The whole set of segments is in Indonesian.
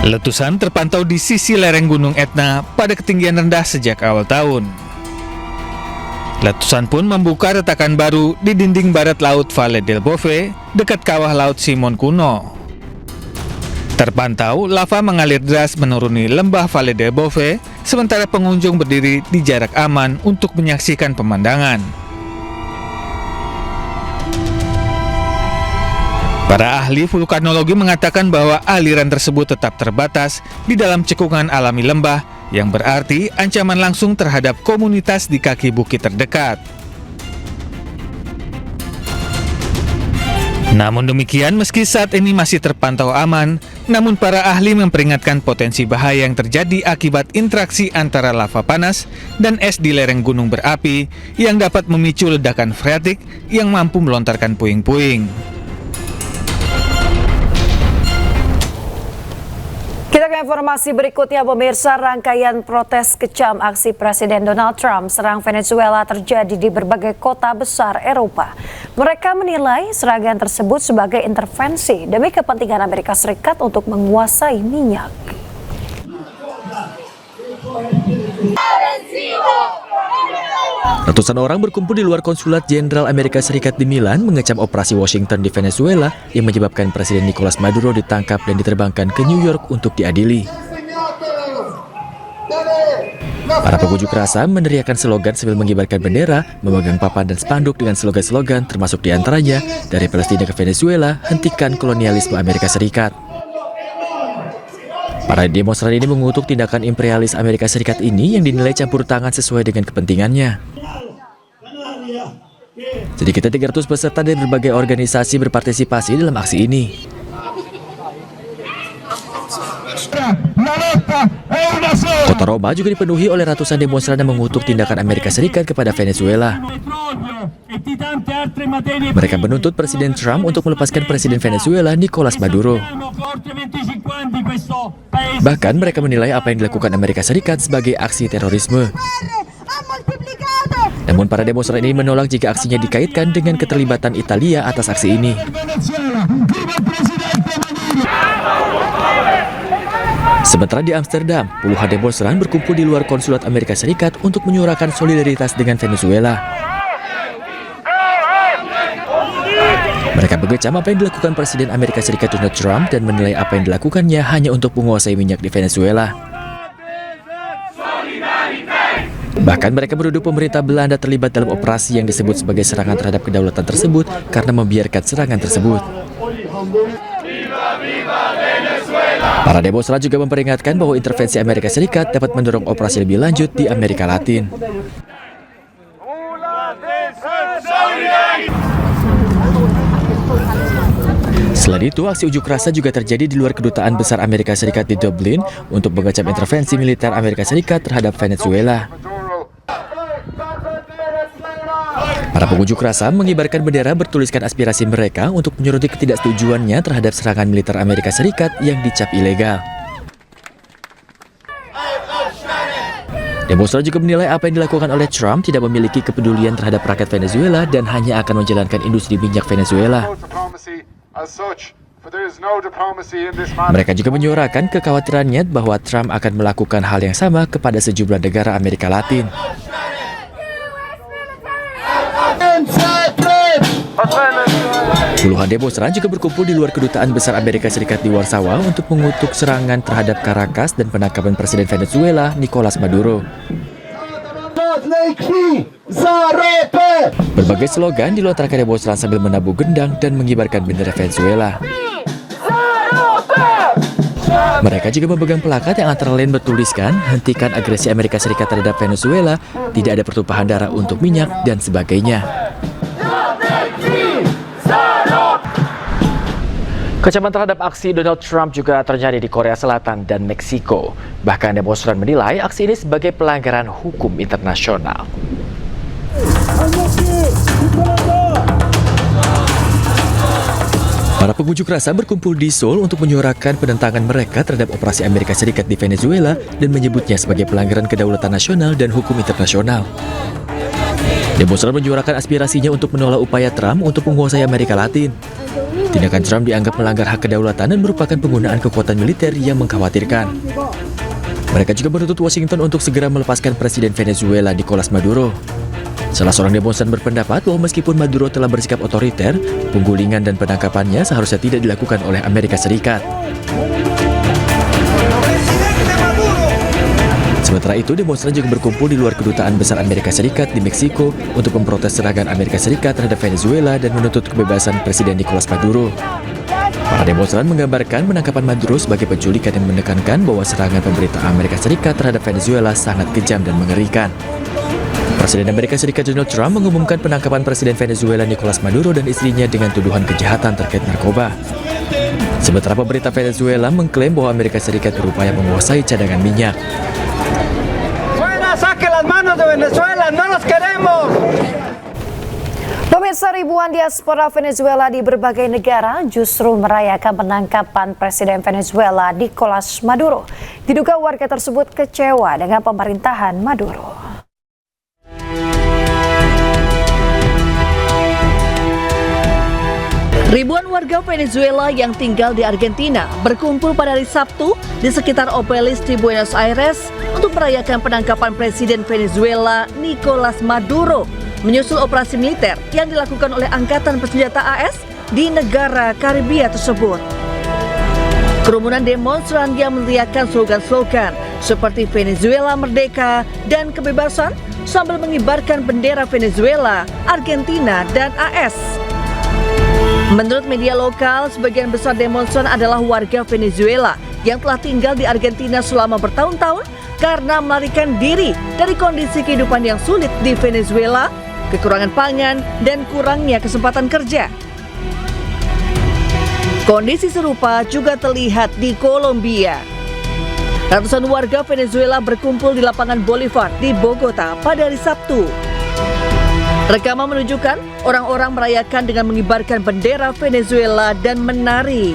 Letusan terpantau di sisi lereng Gunung Etna pada ketinggian rendah sejak awal tahun. Letusan pun membuka retakan baru di dinding barat laut Valle del Bove dekat kawah laut Simon kuno. Terpantau lava mengalir deras menuruni lembah Valle del Bove, sementara pengunjung berdiri di jarak aman untuk menyaksikan pemandangan. Para ahli vulkanologi mengatakan bahwa aliran tersebut tetap terbatas di dalam cekungan alami lembah, yang berarti ancaman langsung terhadap komunitas di kaki bukit terdekat. Namun demikian, meski saat ini masih terpantau aman, namun para ahli memperingatkan potensi bahaya yang terjadi akibat interaksi antara lava panas dan es di lereng gunung berapi yang dapat memicu ledakan freatik yang mampu melontarkan puing-puing. Kita ke informasi berikutnya, pemirsa. Rangkaian protes kecam aksi Presiden Donald Trump serang Venezuela terjadi di berbagai kota besar Eropa. Mereka menilai serangan tersebut sebagai intervensi demi kepentingan Amerika Serikat untuk menguasai minyak. Ratusan orang berkumpul di luar konsulat jenderal Amerika Serikat di Milan mengecam operasi Washington di Venezuela yang menyebabkan Presiden Nicolas Maduro ditangkap dan diterbangkan ke New York untuk diadili. Para pengunjuk rasa meneriakkan slogan sambil mengibarkan bendera, memegang papan dan spanduk dengan slogan-slogan termasuk diantaranya dari Palestina ke Venezuela, hentikan kolonialisme Amerika Serikat. Para demonstran ini mengutuk tindakan imperialis Amerika Serikat ini yang dinilai campur tangan sesuai dengan kepentingannya. Sedikitnya 300 peserta dari berbagai organisasi berpartisipasi dalam aksi ini. Kota Roma juga dipenuhi oleh ratusan demonstran yang mengutuk tindakan Amerika Serikat kepada Venezuela. Mereka menuntut Presiden Trump untuk melepaskan Presiden Venezuela Nicolas Maduro. Bahkan mereka menilai apa yang dilakukan Amerika Serikat sebagai aksi terorisme. Namun para demonstran ini menolak jika aksinya dikaitkan dengan keterlibatan Italia atas aksi ini. Sementara di Amsterdam, puluhan demonstran berkumpul di luar konsulat Amerika Serikat untuk menyuarakan solidaritas dengan Venezuela. Mereka mengecam apa yang dilakukan Presiden Amerika Serikat Donald Trump dan menilai apa yang dilakukannya hanya untuk menguasai minyak di Venezuela. Bahkan mereka menuduh pemerintah Belanda terlibat dalam operasi yang disebut sebagai serangan terhadap kedaulatan tersebut karena membiarkan serangan tersebut. Para demonstran juga memperingatkan bahwa intervensi Amerika Serikat dapat mendorong operasi lebih lanjut di Amerika Latin. Selain itu, aksi unjuk rasa juga terjadi di luar kedutaan besar Amerika Serikat di Dublin untuk mengecam intervensi militer Amerika Serikat terhadap Venezuela. Para pengunjuk rasa mengibarkan bendera bertuliskan aspirasi mereka untuk menyoroti ketidaksetujuannya terhadap serangan militer Amerika Serikat yang dicap ilegal. Demonstran juga menilai apa yang dilakukan oleh Trump tidak memiliki kepedulian terhadap rakyat Venezuela dan hanya akan menjalankan industri minyak Venezuela. Mereka juga menyuarakan kekhawatirannya bahwa Trump akan melakukan hal yang sama kepada sejumlah negara Amerika Latin. Puluhan demonstran juga berkumpul di luar kedutaan besar Amerika Serikat di Warsawa untuk mengutuk serangan terhadap Caracas dan penangkapan Presiden Venezuela Nicolas Maduro. Berbagai slogan dilontarkan demonstran sambil menabuh gendang dan mengibarkan bendera Venezuela. Mereka juga memegang plakat yang antara lain bertuliskan hentikan agresi Amerika Serikat terhadap Venezuela, tidak ada pertumpahan darah untuk minyak, dan sebagainya. Kecaman terhadap aksi Donald Trump juga terjadi di Korea Selatan dan Meksiko. Bahkan demonstran menilai aksi ini sebagai pelanggaran hukum internasional. Para pengunjuk rasa berkumpul di Seoul untuk menyuarakan penentangan mereka terhadap operasi Amerika Serikat di Venezuela dan menyebutnya sebagai pelanggaran kedaulatan nasional dan hukum internasional. Demonstran menyuarakan aspirasinya untuk menolak upaya Trump untuk menguasai Amerika Latin. Tindakan Trump dianggap melanggar hak kedaulatan dan merupakan penggunaan kekuatan militer yang mengkhawatirkan. Mereka juga menuntut Washington untuk segera melepaskan Presiden Venezuela Nicolas Maduro. Salah seorang demonstran berpendapat bahwa meskipun Maduro telah bersikap otoriter, penggulingan dan penangkapannya seharusnya tidak dilakukan oleh Amerika Serikat. Sementara itu, demonstran juga berkumpul di luar Kedutaan Besar Amerika Serikat di Meksiko untuk memprotes serangan Amerika Serikat terhadap Venezuela dan menuntut kebebasan Presiden Nicolas Maduro. Para demonstran menggambarkan penangkapan Maduro sebagai penculikan dan menekankan bahwa serangan pemerintah Amerika Serikat terhadap Venezuela sangat kejam dan mengerikan. Presiden Amerika Serikat Donald Trump mengumumkan penangkapan Presiden Venezuela Nicolas Maduro dan istrinya dengan tuduhan kejahatan terkait narkoba. Sementara pemerintah Venezuela mengklaim bahwa Amerika Serikat berupaya menguasai cadangan minyak. Saque las manos de Venezuela, no los queremos. Pemirsa, ribuan diaspora Venezuela di berbagai negara justru merayakan penangkapan Presiden Venezuela Nicolas Maduro. Diduga warga tersebut kecewa dengan pemerintahan Maduro. Ribuan warga Venezuela yang tinggal di Argentina berkumpul pada hari Sabtu di sekitar obelis di Buenos Aires untuk merayakan penangkapan Presiden Venezuela Nicolas Maduro menyusul operasi militer yang dilakukan oleh Angkatan Bersenjata AS di negara Karibia tersebut. Kerumunan demonstran yang meneriakkan slogan-slogan seperti Venezuela Merdeka dan Kebebasan sambil mengibarkan bendera Venezuela, Argentina, dan AS. Menurut media lokal, sebagian besar demonstran adalah warga Venezuela yang telah tinggal di Argentina selama bertahun-tahun karena melarikan diri dari kondisi kehidupan yang sulit di Venezuela, kekurangan pangan, dan kurangnya kesempatan kerja. Kondisi serupa juga terlihat di Kolombia. Ratusan warga Venezuela berkumpul di lapangan Bolivar di Bogota pada hari Sabtu. Rekaman menunjukkan orang-orang merayakan dengan mengibarkan bendera Venezuela dan menari.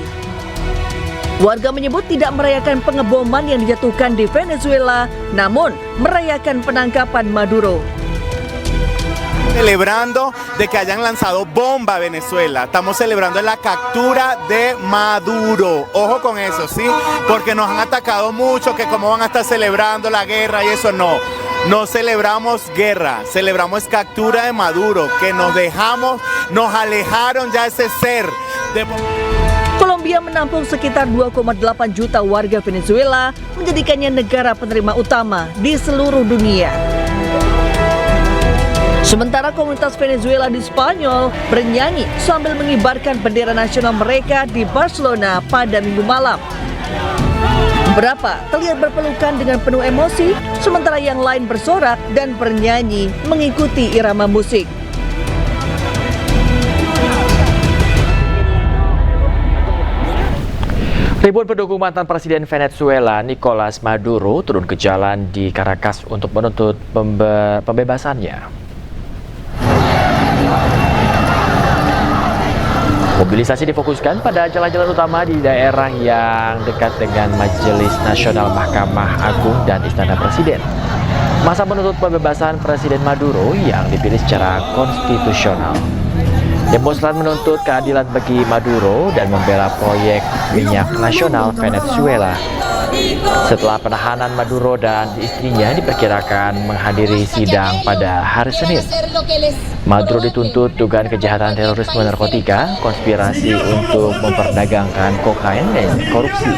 Warga menyebut tidak merayakan pengeboman yang dijatuhkan di Venezuela, namun merayakan penangkapan Maduro. Celebrando de que hayan lanzado bomba a Venezuela. Estamos celebrando la captura de Maduro. Ojo con eso, ¿sí? Porque nos han atacado mucho, que cómo van a estar celebrando la guerra y eso no. No celebramos guerra, celebramos captura de Maduro, que nos alejaron ya ese ser. Kolombia menampung sekitar 2,8 juta warga Venezuela, menjadikannya negara penerima utama di seluruh dunia. Sementara komunitas Venezuela di Spanyol bernyanyi sambil mengibarkan bendera nasional mereka di Barcelona pada Minggu malam. Beberapa terlihat berpelukan dengan penuh emosi, sementara yang lain bersorak dan bernyanyi mengikuti irama musik. Ribuan pendukung mantan Presiden Venezuela Nicolas Maduro turun ke jalan di Caracas untuk menuntut pembebasannya. Mobilisasi difokuskan pada jalan-jalan utama di daerah yang dekat dengan Majelis Nasional Mahkamah Agung dan Istana Presiden. Masa menuntut pembebasan Presiden Maduro yang dipilih secara konstitusional. Demonstran menuntut keadilan bagi Maduro dan membela proyek minyak nasional Venezuela. Setelah penahanan Maduro dan istrinya diperkirakan menghadiri sidang pada hari Senin. Maduro dituntut dugaan kejahatan terorisme narkotika, konspirasi untuk memperdagangkan kokain dan korupsi.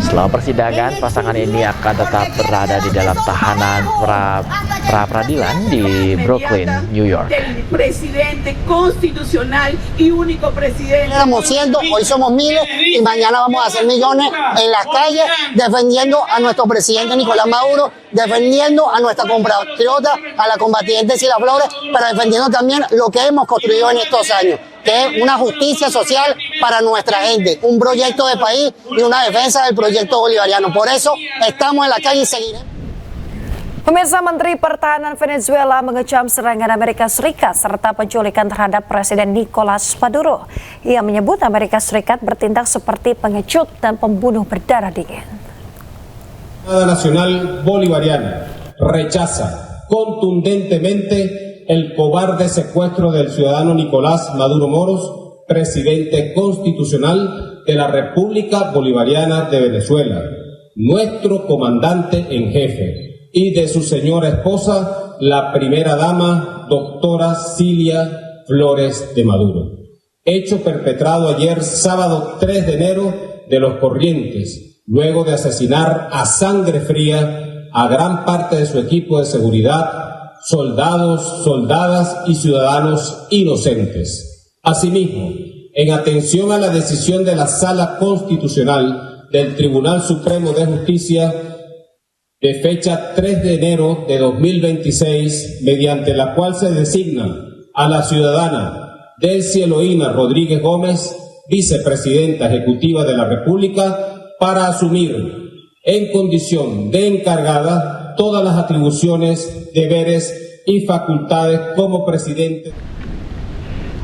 Selama persidangan, pasangan ini akan tetap berada di dalam tahanan pra-peradilan di Brooklyn, New York. Hoy somos miles y mañana vamos a hacer millones en las calles defendiendo a nuestro presidente Nicolás Maduro, defendiendo a nuestra compatriota, a la combatiente Sila Flores, pero defendiendo también lo que hemos construido en estos años, que es una justicia social para nuestra gente, un proyecto de país y una defensa del proyecto bolivariano. Por eso estamos en la calle y seguiremos. Pemirsa, Menteri Pertahanan Venezuela mengecam serangan Amerika Serikat serta penculikan terhadap Presiden Nicolas Maduro. Ia menyebut Amerika Serikat bertindak seperti pengecut dan pembunuh berdarah dingin. Nacional Bolivariana rechaza contundentemente el cobarde secuestro del ciudadano Nicolás Maduro Moros presidente constitucional de la República Bolivariana de Venezuela, nuestro comandante en jefe, y de su señora esposa, la primera dama, doctora Cilia Flores de Maduro. Hecho perpetrado ayer, sábado 3 de enero, de los Corrientes, luego de asesinar a sangre fría a gran parte de su equipo de seguridad, soldados, soldadas y ciudadanos inocentes. Asimismo, en atención a la decisión de la Sala Constitucional del Tribunal Supremo de Justicia de fecha 3 de enero de 2026, mediante la cual se designa a la ciudadana Delcy Eloína Rodríguez Gómez, vicepresidenta ejecutiva de la República, para asumir en condición de encargada todas las atribuciones, deberes y facultades como presidente.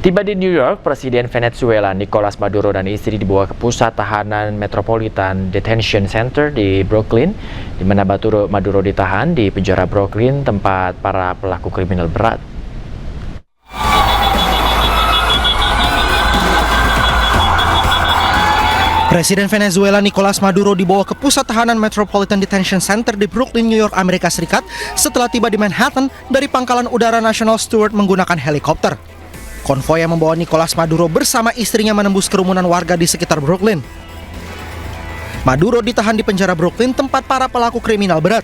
Tiba di New York, Presiden Venezuela Nicolas Maduro dan istri dibawa ke pusat tahanan Metropolitan Detention Center di Brooklyn, di mana Maduro ditahan di penjara Brooklyn, tempat para pelaku kriminal berat. Presiden Venezuela Nicolas Maduro dibawa ke pusat tahanan Metropolitan Detention Center di Brooklyn, New York, Amerika Serikat setelah tiba di Manhattan dari Pangkalan Udara Nasional Stewart menggunakan helikopter. Konvoi yang membawa Nicolas Maduro bersama istrinya menembus kerumunan warga di sekitar Brooklyn. Maduro ditahan di penjara Brooklyn, tempat para pelaku kriminal berat.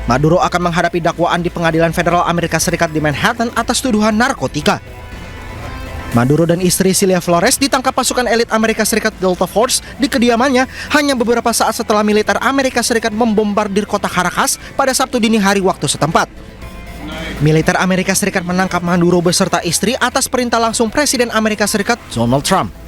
Maduro akan menghadapi dakwaan di Pengadilan Federal Amerika Serikat di Manhattan atas tuduhan narkotika. Maduro dan istri Cilia Flores ditangkap pasukan elit Amerika Serikat Delta Force di kediamannya hanya beberapa saat setelah militer Amerika Serikat membombardir kota Caracas pada Sabtu dini hari waktu setempat. Militer Amerika Serikat menangkap Maduro beserta istri atas perintah langsung Presiden Amerika Serikat Donald Trump.